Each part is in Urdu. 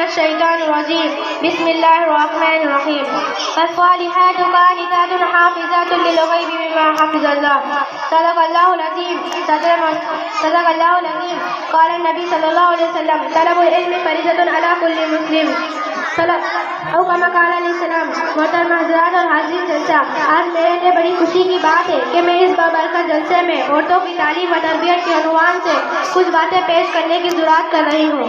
الشيطان الرجيم بسم الله الرحمن الرحيم فالصالحات قانتات حافظات للغيب بما حفظ الله صدق الله العظيم صدق الله العظيم قال النبي صلى الله عليه وسلم طلب العلم فريضة على كل مسلم او کما قال علیہ السلام۔ محترم حضرات اور حاضرین جلسہ، آج میرے لیے بڑی خوشی کی بات ہے کہ میں اس بابرکت جلسے میں عورتوں کی تعلیم و تربیت کے عنوان سے کچھ باتیں پیش کرنے کی جرات کر رہی ہوں۔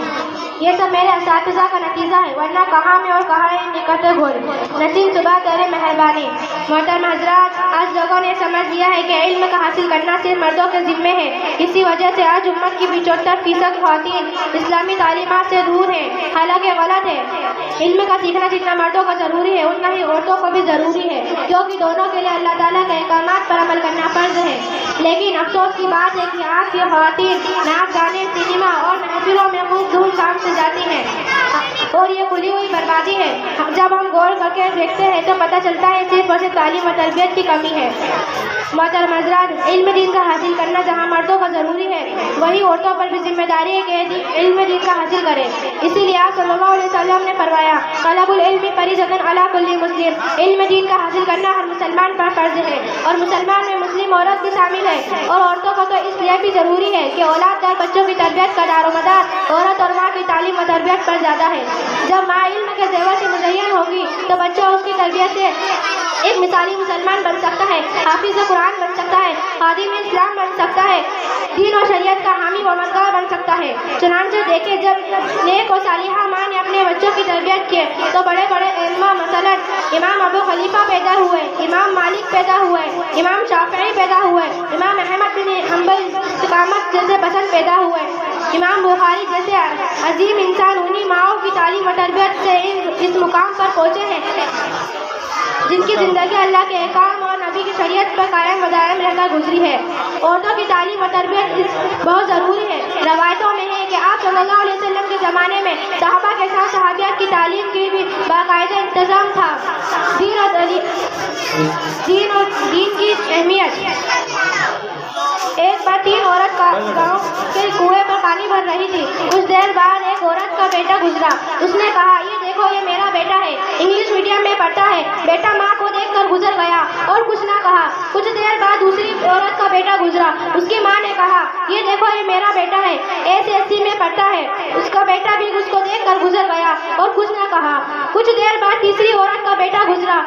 یہ سب میرے اساتذہ کا نتیجہ ہے، ورنہ کہاں میں اور کہاں نکلتے گھول نسیم صبح تیرے مہربانی۔ محترم حضرات، آج لوگوں نے سمجھ لیا ہے کہ علم کا حاصل کرنا صرف مردوں کے ذمے ہے۔ اسی وجہ سے آج امت کی 75% خواتین اسلامی تعلیمات سے دور ہیں، حالانکہ غلط ہے۔ علم کا سیکھنا جتنا مردوں کو ضروری ہے اتنا ہی عورتوں کو بھی ضروری ہے، کیونکہ دونوں کے لیے اللہ تعالیٰ کے احکامات پر عمل کرنا فرض ہے۔ لیکن افسوس کی بات ہے کہ آج کی خواتین ناچ گانے، سنیما اور محفلوں میں خوب دھوم دھام سے جاتی ہیں، اور یہ کھلی ہوئی بربادی ہے۔ جب ہم غور کر کے دیکھتے ہیں تو پتہ چلتا ہے صرف اور صرف تعلیم و تربیت کی کمی ہے۔ محترم حضرات، علم دین کا حاصل کرنا جہاں مردوں کو ضروری ہے، وہی عورتوں پر بھی ذمہ داری ہے کہ علم دین کا حاصل کریں۔ اسی لیے آپ صلی اللہ علیہ وسلم نے فرمایا، طلب العلم فریضۃ علی کل مسلم، علم دین کا حاصل کرنا ہر مسلمان پر فرض ہے، اور مسلمان میں مسلم عورت بھی شامل ہے۔ اور عورتوں کو تو اس لیے بھی ضروری ہے کہ اولاد دار بچوں کی تربیت کا دار و مدار عورت اور ماں کی تعلیم و تربیت پر زیادہ ہے۔ جب ماں علم کے زیور سے مزین ہوگی تو بچہ اس کی تربیت سے ایک مثالی مسلمان بن سکتا ہے، حافظ قرآن بن سکتا ہے، خادم اسلام بن سکتا ہے، دین و شریعت کا حامی و مددگار بن سکتا ہے۔ چنانچہ دیکھیں، جب نیک و صالحہ ماں نے اپنے بچوں کی تربیت کی تو بڑے بڑے ائمہ مثلا امام ابو خلیفہ پیدا ہوئے، امام مالک پیدا ہوئے، امام شافعی پیدا ہوئے، امام احمد بن حنبل استقامت جیسے پسند پیدا ہوئے، امام بخاری جیسے عظیم انسان انہی ماؤں کی تعلیم و تربیت سے اس مقام پر پہنچے ہیں جن کی زندگی اللہ کے احکام اور نبی کی شریعت پر قائم و دائم رہ کر گزری ہے۔ عورتوں کی تعلیم و تربیت بہت ضروری ہے۔ روایتوں میں ہے کہ آپ صلی اللہ علیہ وسلم کے زمانے میں صحابہ کے ساتھ صحابیات کی تعلیم کی بھی باقاعدہ انتظام تھا۔ دین کی اہمیت۔ ایک بار 3 عورت گاؤں کے کنویں پر پانی بھر رہی تھی۔ کچھ دیر بعد ایک عورت کا بیٹا گزرا۔ اس نے کہا، یہ دیکھو، یہ میرا بیٹا ہے، انگلش میڈیم میں پڑھتا ہے۔ بیٹا ماں کو دیکھ کر گزر گیا اور کچھ نہ کہا۔ کچھ دیر بعد دوسری عورت کا بیٹا گزرا۔ اس کی ماں نے کہا، یہ دیکھو، یہ میرا بیٹا ہے، SSC میں پڑھتا ہے۔ اس کا بیٹا بھی اس کو دیکھ کر گزر گیا اور کچھ نہ کہا۔ کچھ دیر بعد تیسری عورت کا بیٹا گزرا۔